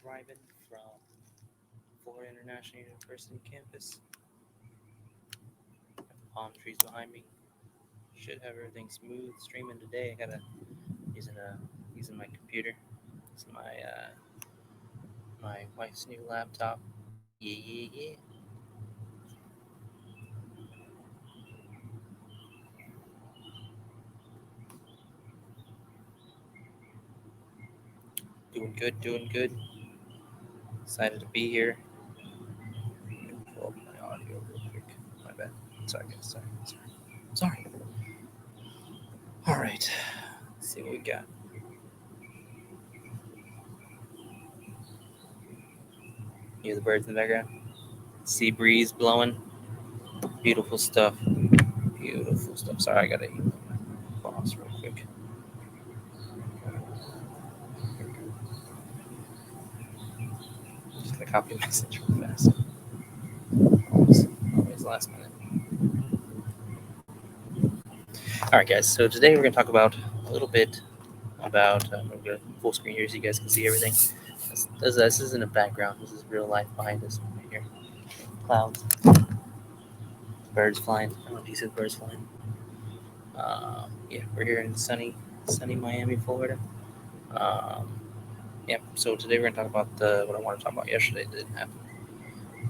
driving from Florida International University campus. Got the palm trees behind me. Should have everything smooth streaming today. I gotta using my computer. It's my wife's new laptop. Yeah, yeah, yeah. Doing good, doing good. Excited to be here. Pull up my audio real quick. My bad. Sorry, guys. Sorry. All right. Let's see what we got. Hear the birds in the background. Sea breeze blowing. Beautiful stuff. Beautiful stuff. Sorry, I gotta pause real quick. Just gonna copy a message real fast. Always last minute. All right, guys. So today we're gonna talk about a little bit about. I'm gonna go full screen here so you guys can see everything. This isn't a background. This is real life behind us right here. Clouds, birds flying. I don't know if you see birds flying. Yeah, we're here in sunny Miami, Florida. Um, yeah. So today we're gonna talk about what I want to talk about yesterday that didn't happen.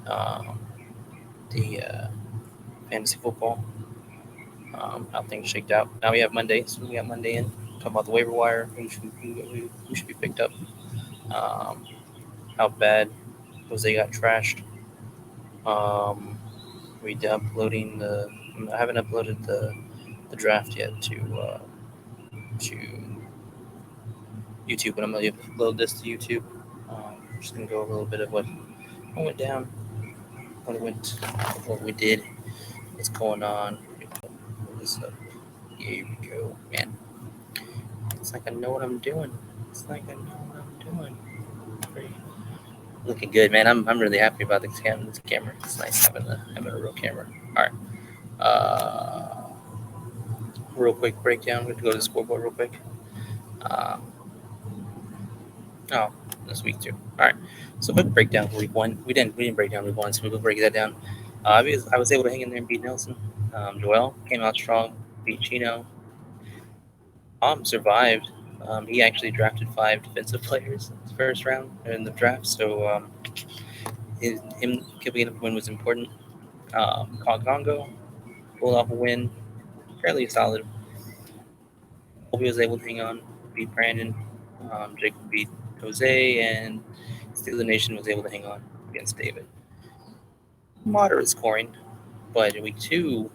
Um, the fantasy football. How things shaked out. Now we have Monday, so we got Monday in. Talk about the waiver wire, who should be picked up, um, how bad Jose got trashed. Um, we uploading the. I haven't uploaded the draft yet to YouTube, but I'm gonna upload this to YouTube. Just gonna go over a little bit of what went down, what we did, what's going on. Pull this up. Here we go, man. It's like I know what I'm doing. It's like I know what I'm doing. Pretty, looking good, man. I'm really happy about this camera. It's nice having a real camera. All right. Real quick breakdown. We have to go to the scoreboard real quick. Um, oh, that's week 2. All right. So quick breakdown for week 1. We didn't break down week 1, so we'll break that down. I was able to hang in there and beat Nelson. Joel came out strong, beat Chino. Survived. He actually drafted 5 defensive players in the first round in the draft, so him giving up a win was important. Congo pulled off a win, fairly solid. Colby was able to hang on, beat Brandon. Jacob beat Jose, and Steal the Nation was able to hang on against David. Moderate scoring, but in week two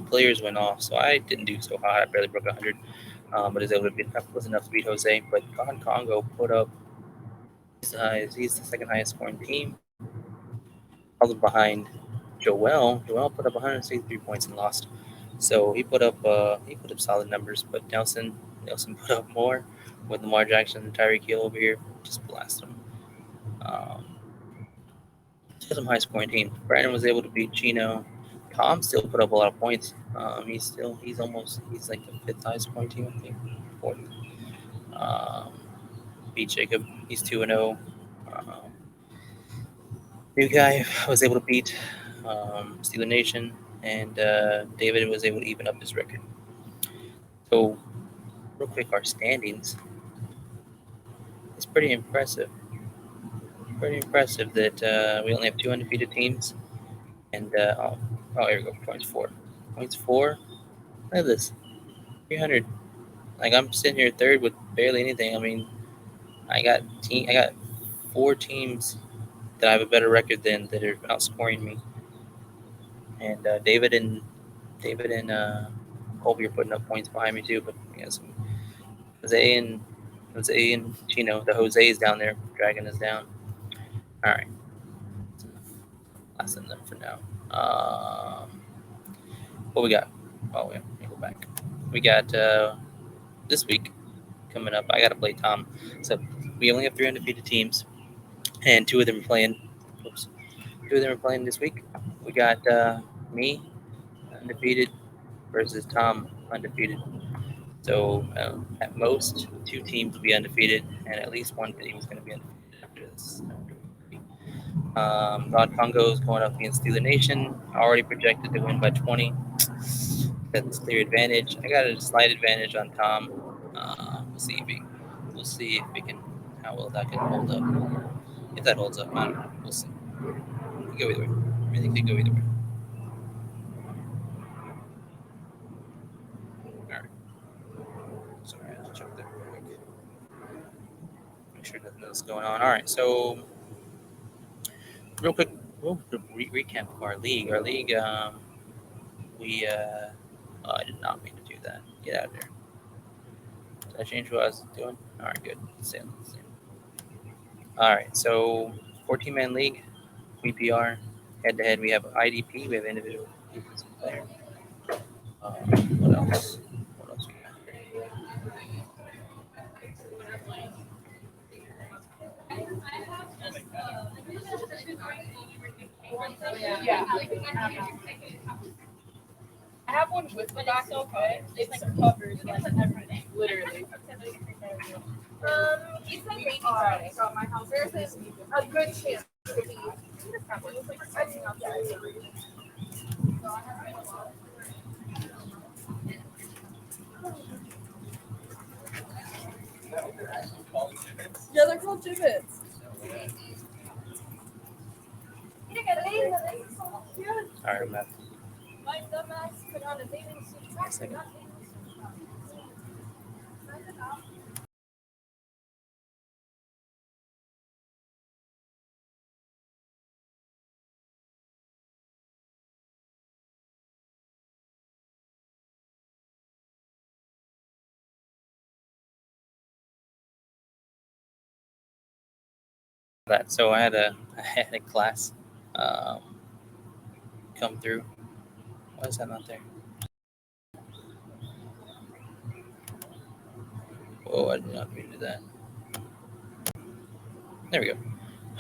players went off, so I didn't do so hot. I barely broke 100, but was able to beat, was enough to beat Jose. But Congo put up. He's the second highest scoring team, followed behind Joel. Joel put up 163 points and lost. So he put up solid numbers, but Nelson put up more with Lamar Jackson and Tyreek Hill over here, just blast them. Um, just some high scoring teams. Brandon was able to beat Chino. Tom still put up a lot of points. He's like the 5th highest scoring team, I think, 4th. Um, beat Jacob. He's 2-0. New guy was able to beat Steeler Nation, and David was able to even up his record. So, real quick, our standings. It's pretty impressive. Pretty impressive that we only have 2 undefeated teams, and here we go. Points 4. Points 4. Look at this. 300. Like I'm sitting here 3rd with barely anything. I mean, I got 4 teams that I have a better record than that are outscoring me, and David and Colby are putting up points behind me too. But some Jose and Chino, the Jose is down there dragging us down. All right, that's enough for now. What we got? Oh, yeah, let me go back. We got this week coming up. I got to play Tom. So we only have 3 undefeated teams, and 2 of them are playing. Oops, 2 of them are playing this week. We got me undefeated versus Tom undefeated. So at most 2 teams will be undefeated, and at least 1 team is going to be undefeated. after this. God Congo is going up against Steeler Nation. Already projected to win by 20. That's clear advantage. I got a slight advantage on Tom. We'll see if we can how well that can hold up. If that holds up, I don't know. We'll see. It could go either way. I really could go either way. All right. Sorry, I have to check that real quick. Make sure nothing else is going on. All right. So real quick, we'll recap of our league. Our league, we oh, I did not mean to do that. Get out of there. Did I change what I was doing? All right, good. Same. All right, so 14-man league, VPR, head-to-head. We have IDP. We have individual defensive player. What else? What else we got? Yeah. I have one with the back, okay? It's covered like everything, literally. He said maybe Friday. So my house, there's a good chance to be. Yeah, they're called gibbets. All right, Matt. My dumbass put on a bathing suit. That so I had a class come through. Why is that not there? Oh, I did not mean to do that. There we go.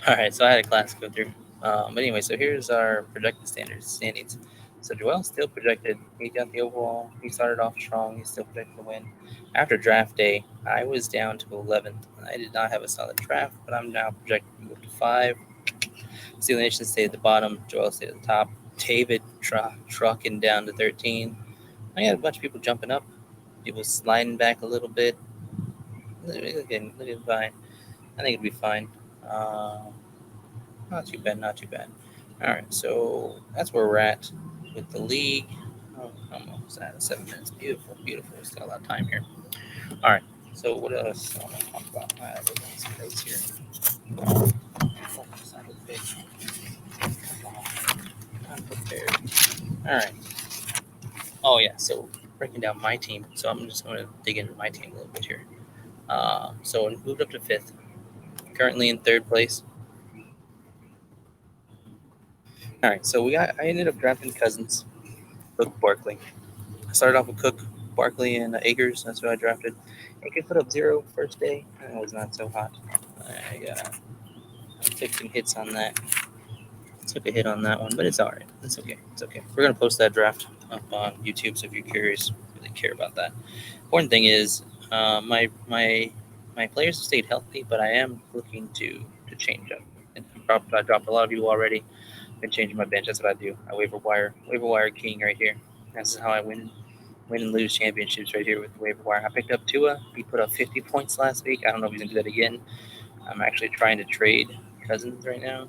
All right, so I had a class go through. But anyway, so here's our projected standings. So Joel still projected. He got the overall. He started off strong. He's still projected to win. After draft day, I was down to 11th. I did not have a solid draft, but I'm now projected to move to 5. Steel Nation stayed at the bottom. Joel stayed at the top. David trucking down to 13. I had a bunch of people jumping up. People sliding back a little bit. Looking fine. I think it'll be fine. Not too bad, not too bad. All right, so that's where we're at with the league. Oh, almost at 7 minutes. Beautiful, beautiful. We still got a lot of time here. All right, so what else I want to talk about? I have some notes here. Focus on the page. I'm prepared. All right. Oh, yeah, so breaking down my team. So I'm just going to dig into my team a little bit here. So I moved up to 5th. Currently in 3rd place. All right, so I ended up drafting Cousins, Cook, Barkley. I started off with Cook, Barkley, and Akers. That's what I drafted. Akers put up 0 first day. It was not so hot. I took some hits on that. Took a hit on that one, but it's all right. It's okay. It's okay. We're gonna post that draft up on YouTube, so if you're curious, really care about that. Important thing is my players have stayed healthy, but I am looking to change up. And I dropped a lot of you already. Been changing my bench. That's what I do. I waiver wire king right here. This is how I win and lose championships right here with the waiver wire. I picked up Tua. He put up 50 points last week. I don't know if he's gonna do that again. I'm actually trying to trade Cousins right now.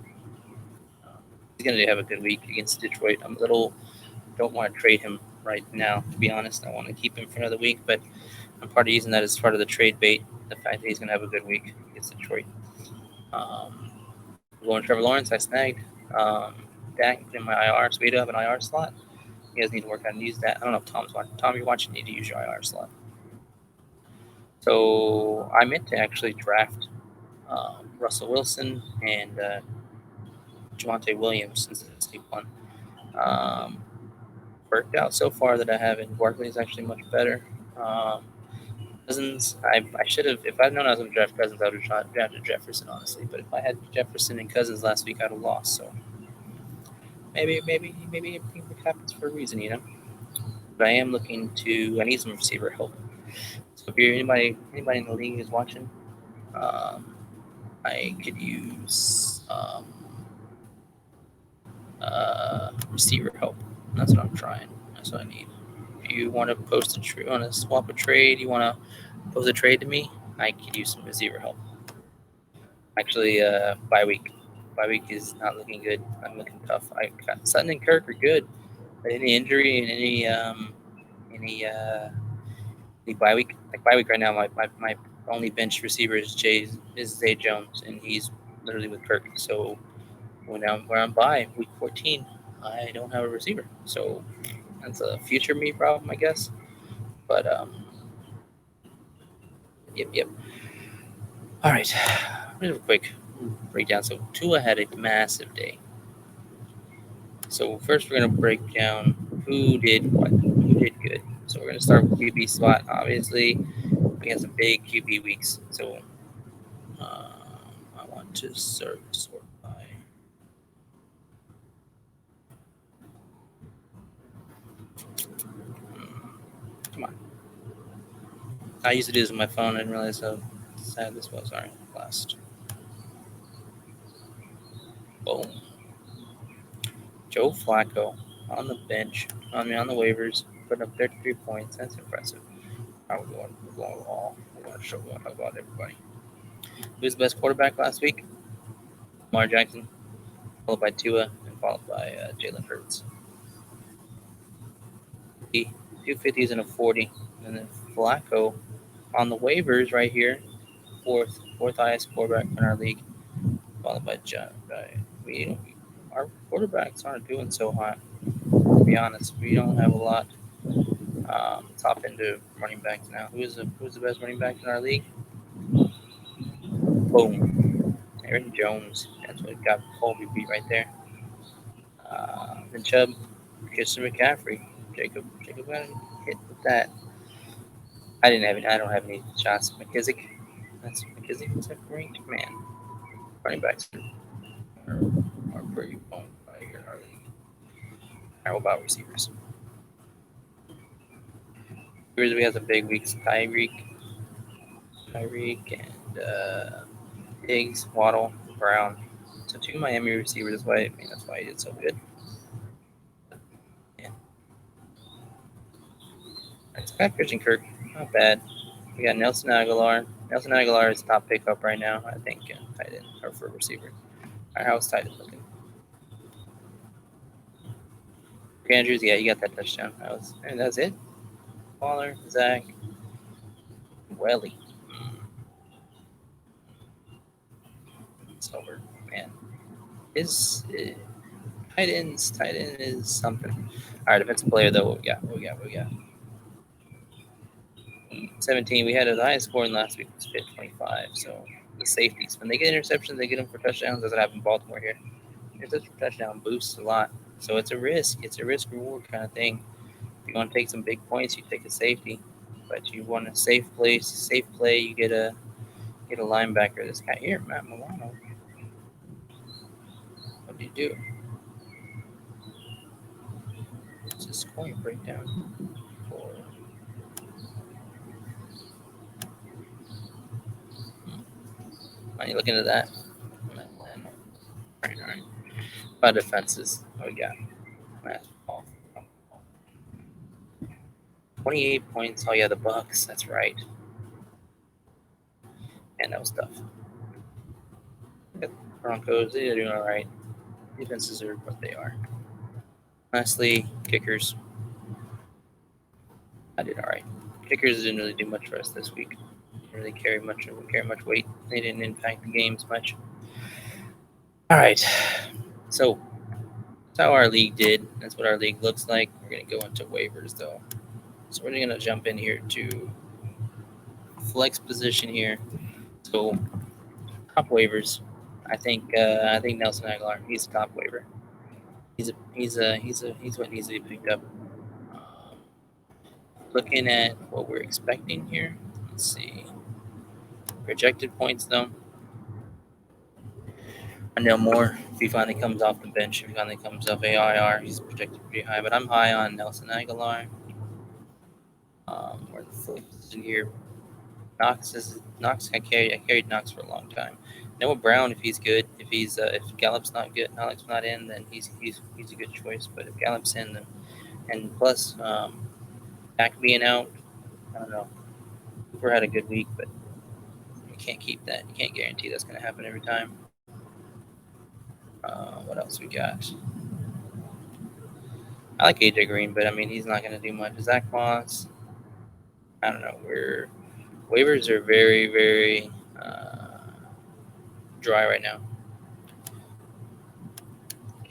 He's gonna have a good week against Detroit. Don't want to trade him right now, to be honest. I want to keep him for another week, but I'm part of using that as part of the trade bait. The fact that he's gonna have a good week against Detroit. Going Trevor Lawrence, I snagged. Dak in my IR, so we do have an IR slot. You guys need to work on and use that. I don't know if Tom's watching. Tom, you're watching, you need to use your IR slot. So I meant to actually draft Russell Wilson and Javonte Williams since it's week 1. Worked out so far that I haven't. Barkley is actually much better. Cousins, I should have. If I'd known I was going to draft Cousins, I would have drafted Jefferson, honestly. But if I had Jefferson and Cousins last week, I'd have lost. So maybe it happens for a reason, you know. But I am looking to. I need some receiver help. So if you're anybody in the league is watching, I could use receiver help. That's what I'm trying. That's what I need. If you want to post a trade, want to swap a trade, you want to post a trade to me, I could use some receiver help. Actually, bye week. Bye week is not looking good. I'm looking tough. I got Sutton and Kirk are good, but any injury and any bye week, like bye week right now, my only bench receiver is Zay Jones, and he's literally with Kirk. So when I'm bye week 14, I don't have a receiver. So that's a future me problem, I guess. But yep. All right, real quick breakdown. So Tua had a massive day. So first we're gonna break down who did what, who did good. So we're gonna start with QB spot. Obviously, we had some big QB weeks. So I want to sort by. Come on. I used to do this on my phone. I didn't realize how sad this was. All right, last. Boom. Joe Flacco on the bench, on the waivers, putting up 33 points. That's impressive. All right, we're going all. We're going to show about everybody. Who was the best quarterback last week? Lamar Jackson, followed by Tua, and followed by Jalen Hurts. 250s and a 40. And then Flacco on the waivers right here, fourth highest quarterback in our league, followed by John. Our quarterbacks aren't doing so hot. To be honest, we don't have a lot top into running backs now. Who's the best running back in our league? Boom, Aaron Jones. That's what got Colby beat right there. Then Chubb, Christian McCaffrey, Jacob got hit with that. I don't have any shots. McKissick. McKissick was a great man. Running backs are pretty fun here in our league. How about receivers? Receivers, we have some big weeks. Tyreek, and Diggs, Waddle, Brown. So two Miami receivers. That's why he did so good. Yeah. Scott Christian Kirk, not bad. We got Nelson Aguilar. Nelson Aguilar is top pickup right now, I think, tight end or for receiver. Our house tight end looking. Andrews, yeah, you got that touchdown. And that's it. Waller, Zach, Welly. It's over, man. His tight end is something. All right, defensive player though. What we got? 17. We had the highest score in last week was 25. So the safeties, when they get interceptions, they get them for touchdowns. That's what happened in Baltimore here. Interception for touchdown boosts a lot. So it's a risk. It's a risk reward kind of thing. If you want to take some big points, you take a safety. But you want a safe play, you get a linebacker. This guy here, Matt Milano. What do you do? It's a scoring breakdown for. Are you looking at that? All right. By defenses, what we got? Matt Paul. 28 points. Oh yeah, the Bucks. That's right. And that was tough. Broncos, they're doing all right. Defenses are what they are. Lastly, kickers. I did all right. Kickers didn't really do much for us this week. Didn't really carry much weight. They didn't impact the games much. All right. So that's how our league did. That's what our league looks like. We're gonna go into waivers though. So we're gonna jump in here to flex position here. So top waivers. I think Nelson Aguilar. He's a top waiver. He's what needs to be picked up. Looking at what we're expecting here. Let's see. Projected points though. I know more if he finally comes off the bench. If he finally comes off AIR, he's projected pretty high. But I'm high on Nelson Aguilar. We're the flex in here. Knox. I carried Knox for a long time. Noah Brown, if he's good, if Gallup's not good, Knox not in, then he's a good choice. But if Gallup's in, then and plus Dak being out, I don't know. Cooper had a good week, but you can't keep that. You can't guarantee that's going to happen every time. What else we got? I like AJ Green, but I mean he's not going to do much. Zach Moss, I don't know. Waivers are very, very dry right now.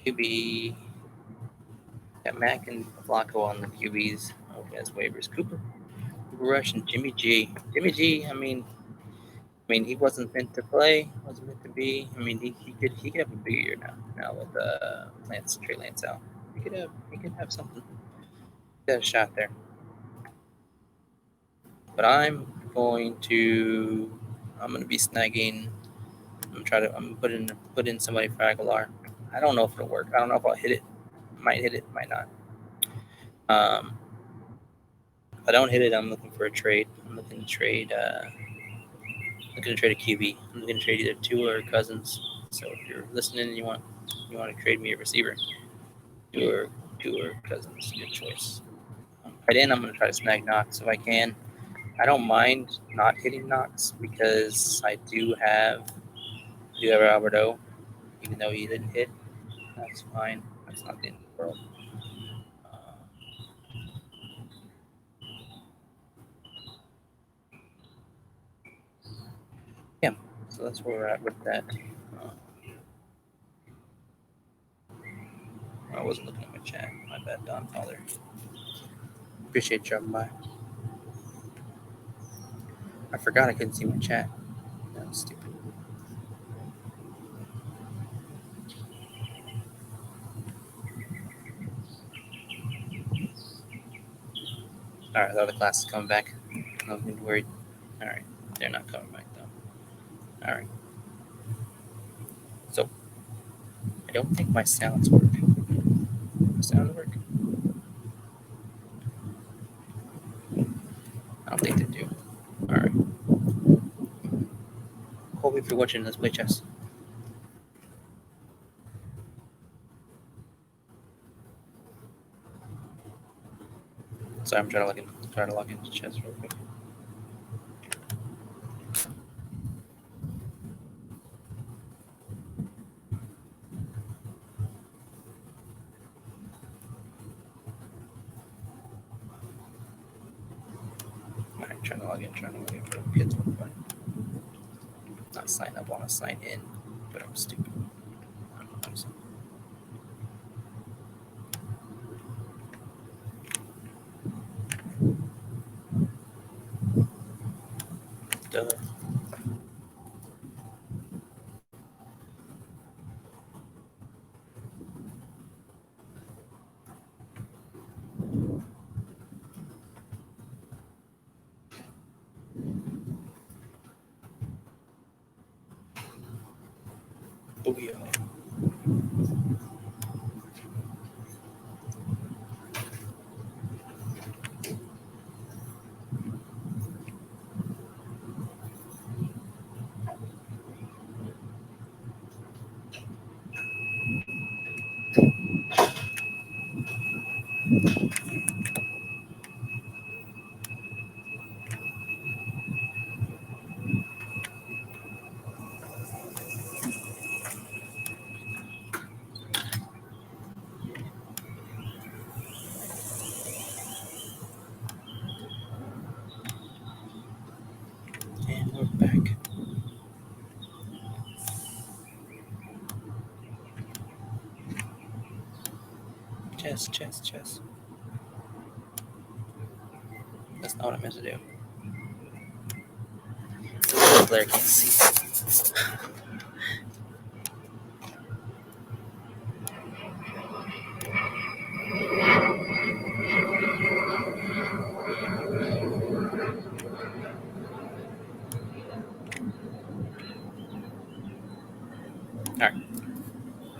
QB, got Mac and Flacco on the QBs. Okay, that's waivers. Cooper Rush and Jimmy G. Jimmy G. I mean he wasn't meant to play. Wasn't meant to be. I mean he could have a big year now. Now with Trey Lance out, he could have something. He got a shot there. But I'm going to be snagging. I'm gonna put in somebody for Aguilar. I don't know if it'll work. I don't know if I'll hit it. Might hit it, might not. If I don't hit it, I'm looking for a trade. I'm looking to trade. Looking to trade a QB. I'm looking to trade either Tua or Cousins. So if you're listening and you want to trade me a receiver, Tua or Cousins, good choice. Right in, I'm gonna try to snag Knox if I can. I don't mind not hitting Knox because I do have Alberto, even though he didn't hit. That's fine. That's not the end of the world. Yeah, so that's where we're at with that. I wasn't looking at my chat. My bad, Don Father. Appreciate you dropping by. I forgot I couldn't see my chat. That was stupid. Alright, the other class is coming back. I'm not worried. Alright, they're not coming back though. Alright. So, I don't think my sounds work. My sounds work? I don't think they do. Alright. Colby, if you're watching, let's play chess. Sorry, I'm trying to log into chess real quick. Alright, trying to log in for kids. Not sign up, I want to sign in, but I'm stupid. Duh. Booyah. And we're back. Chess. That's not what I meant to do. The player can't see. Alright.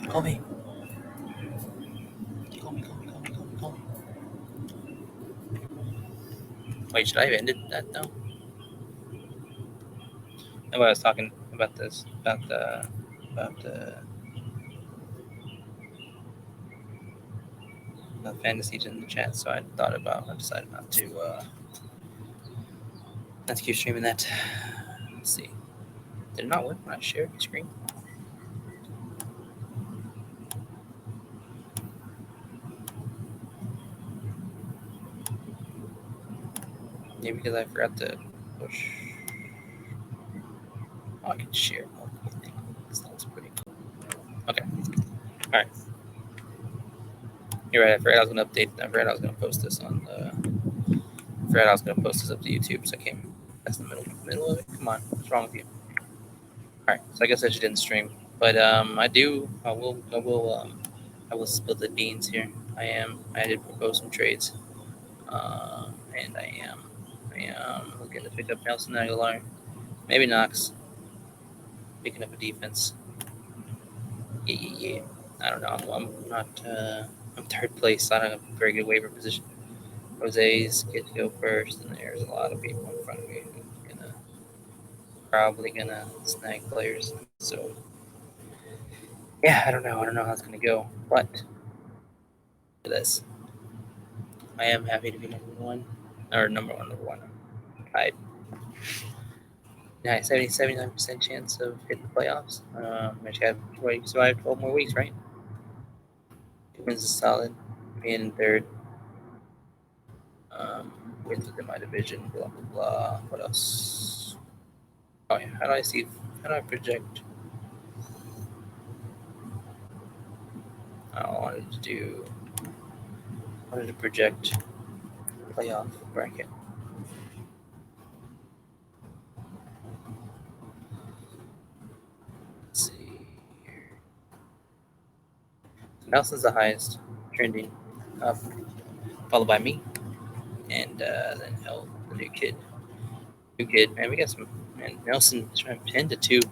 Call me. Call me. Wait, should I have ended that though? I was talking about this about fantasies in the chat, so I decided not to keep streaming that. Let's see. Did it not work when I shared the screen? Maybe because I forgot to push. Oh, I can share multiple things. That's pretty cool. Okay. All right. You're right. I forgot I was gonna update. I forgot I was gonna post this on the. I forgot I was gonna post this up to YouTube, so I came. That's the middle of it. Come on, what's wrong with you? All right. So I guess I just didn't stream, but I do. I will spill the beans here. I did propose some trades, and I am looking to pick up Nelson Aguilar, maybe Knox, picking up a defense. Yeah. I don't know. I'm not. I'm third place. I don't have a very good waiver position. Jose's get to go first, and there's a lot of people in front of me who's probably gonna snag players. So yeah, I don't know. I don't know how it's gonna go, but for this, I am happy to be number one. Number one. I 79% chance of hitting the playoffs. I should have survived 12 more weeks, right? 2 wins is solid. Being in third. Wins within my division. Blah blah blah. What else? Oh yeah. How do I project? I wanted to project playoff bracket. Let's see. Nelson's the highest trending up, followed by me, and then the new kid. Man, we got some. Man, Nelson 10-2.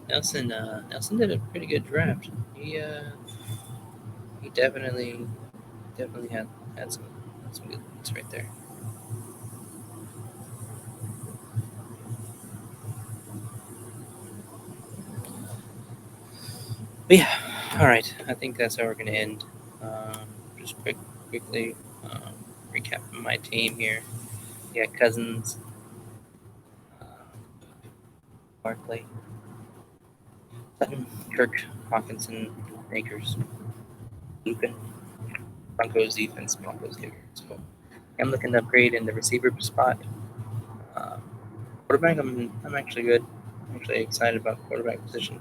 Nelson did a pretty good draft. He definitely had some good ones right there. But yeah, all right. I think that's how we're gonna end. Just quickly recapping my team here. Yeah, Cousins, Barkley, Sutton, Kirk, Hawkinson, Akers, Lupin, Broncos defense, Broncos kicker. So I'm looking to upgrade in the receiver spot. Quarterback, I'm actually good. I'm actually excited about quarterback position.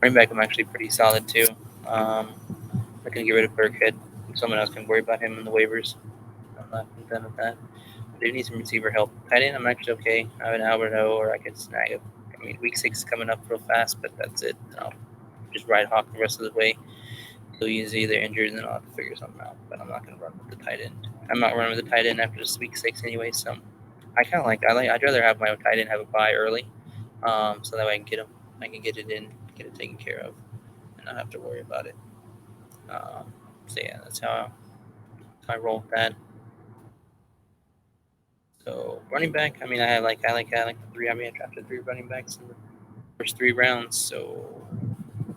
Running back, I'm actually pretty solid too. I'm gonna get rid of Burkhead. Someone else can worry about him in the waivers. I'm not done with that. I do need some receiver help. Tight end, I'm actually okay. I have an Alberto, or I could snag it. I mean, week 6 is coming up real fast, but that's it. I'll just ride Hawk the rest of the way. So he's either injured, and then I'll have to figure something out. But I'm not gonna run with the tight end. I'm not running with the tight end after this week 6 anyway. So I'd rather have my tight end have a bye early, so that way I can get him. I can get it in, get it taken care of, and not have to worry about it. So yeah, that's how I roll with that. So running back, I mean, I like the three. I mean, I drafted 3 running backs in the first 3 rounds, so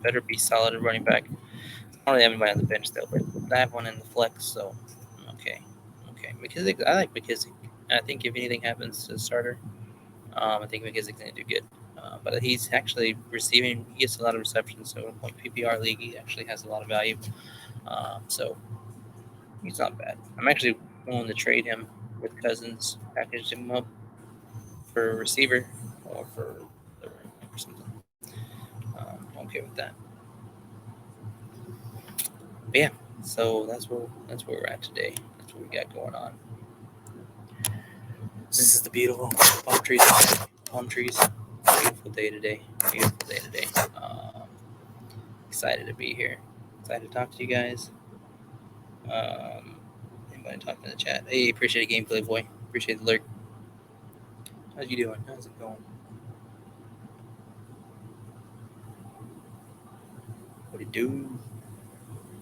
better be solid at running back. I don't really have anybody on the bench though, but I have one in the flex, so I'm okay. McKissick, I like McKissick. And I think if anything happens to the starter, I think McKissick's gonna do good. But he's actually receiving. He gets a lot of receptions, so in a PPR league, he actually has a lot of value. So he's not bad. I'm actually willing to trade him with Cousins, package him up for a receiver or for something. I'm okay with that. But yeah, so that's where we're at today. That's what we got going on. This is the beautiful palm trees. Beautiful day today. Excited to be here. Excited to talk to you guys. Anybody talking in the chat? Hey, appreciate the gameplay, boy. Appreciate the lurk. How you doing? How's it going? What do you do?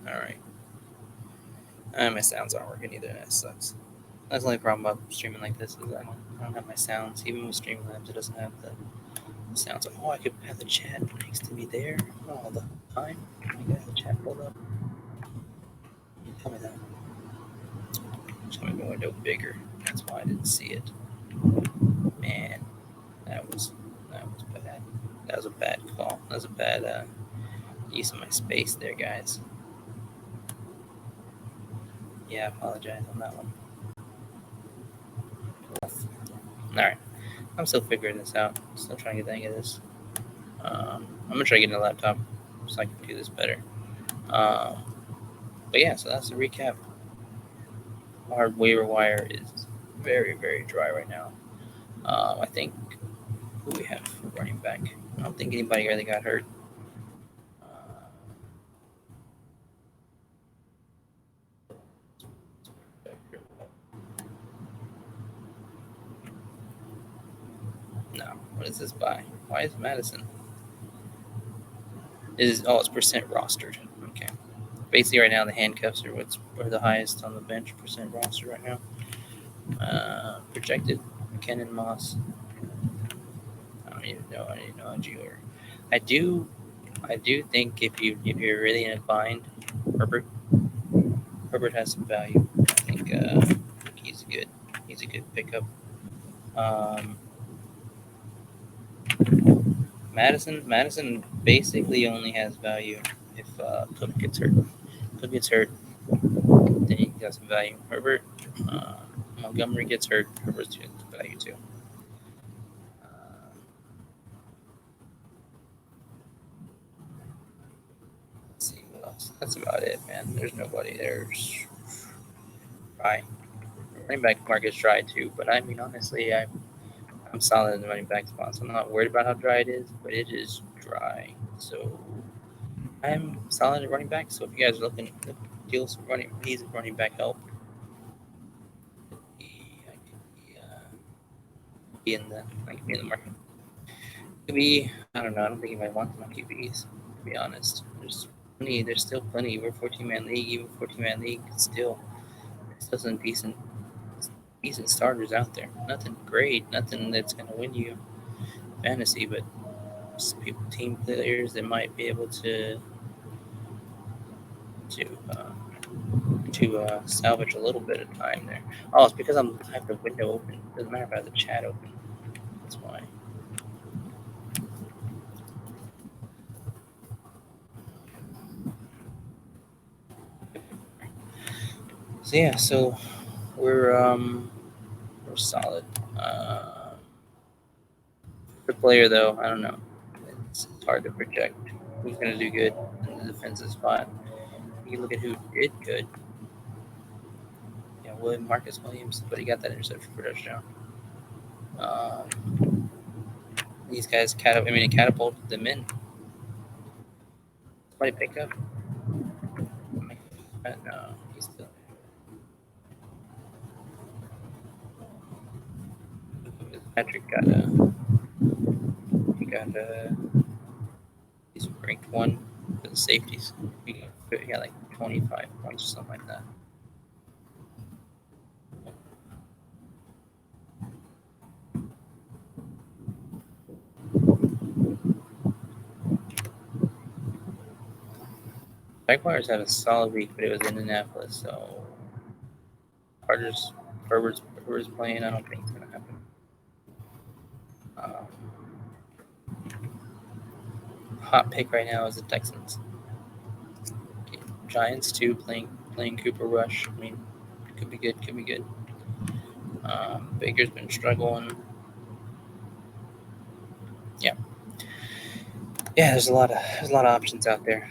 All right. My sounds aren't working either. That sucks. That's the only problem about streaming like this is I don't have my sounds. Even with Streamlabs, it doesn't have Sounds like, oh, I could have the chat next to me there all the time. I got the chat pulled up. Tell me that. Just make my window bigger. That's why I didn't see it. Man, that was bad. That was a bad call. That was a bad use of my space there, guys. Yeah, I apologize on that one. Alright. I'm still figuring this out. Still trying to get the hang of this. I'm gonna try getting a laptop so I can do this better. But yeah, so that's the recap. Our waiver wire is very, very dry right now. I think who we have for running back. I don't think anybody really got hurt. No. What is this by? Why is Madison? It's percent rostered. Okay. Basically, right now the handcuffs are the highest on the bench. Percent rostered right now. Projected McKinnon, Moss. I don't even know Aguilar. I do think if you're really in a bind, Herbert has some value. I think he's good. He's a good pickup. Madison basically only has value if Cook gets hurt. Cook gets hurt, then he got some value. Herbert, Montgomery gets hurt. Herbert's value too. Let's see what else. That's about it, man. There's nobody there. Dry. Running back market's dry too, but I mean honestly, I'm solid in the running back spot, so I'm not worried about how dry it is, but it is dry. So I'm solid at running back. So if you guys are looking to deal some needs running back help, I can be in the market. QB, I don't know. I don't think anybody wants my QBs. To be honest, there's still plenty. We're 14-man league, even 14-man league. Still some decent starters out there. Nothing great, nothing that's gonna win you fantasy, but team players that might be able to salvage a little bit of time there. Oh, it's because I have the window open. It doesn't matter if I have the chat open. That's why. So yeah, so we're solid. For player though, I don't know. It's hard to project who's gonna do good in the defensive spot. You can look at who did good. Yeah, Marcus Williams, but he got that interception for touchdown. These guys it catapulted them in. Somebody pick up. No, he's still. Patrick he's ranked 1 for the safeties. He got like 25 points or something like that. Jaguars had a solid week, but it was in Indianapolis, so Herbert's playing. I don't think it's gonna happen. Hot pick right now is the Texans. Giants too, playing Cooper Rush. I mean, could be good. Baker's been struggling. Yeah, there's a lot of options out there.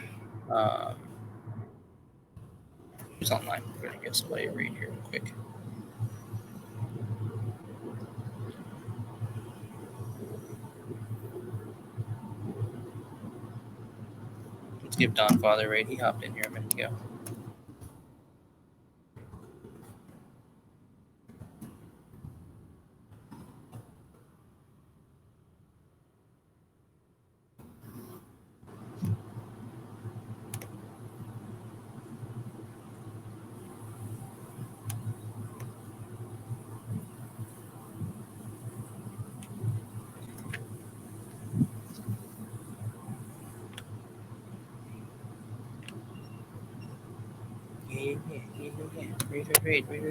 Who's online? We're gonna give somebody a read here real quick. Let's give Don Father a read. He hopped in here a minute ago.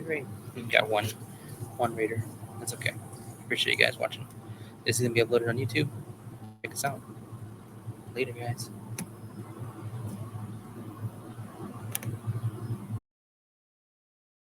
Raid. We got one raider. That's okay. Appreciate you guys watching. This is gonna be uploaded on YouTube. Check us out. Later, guys.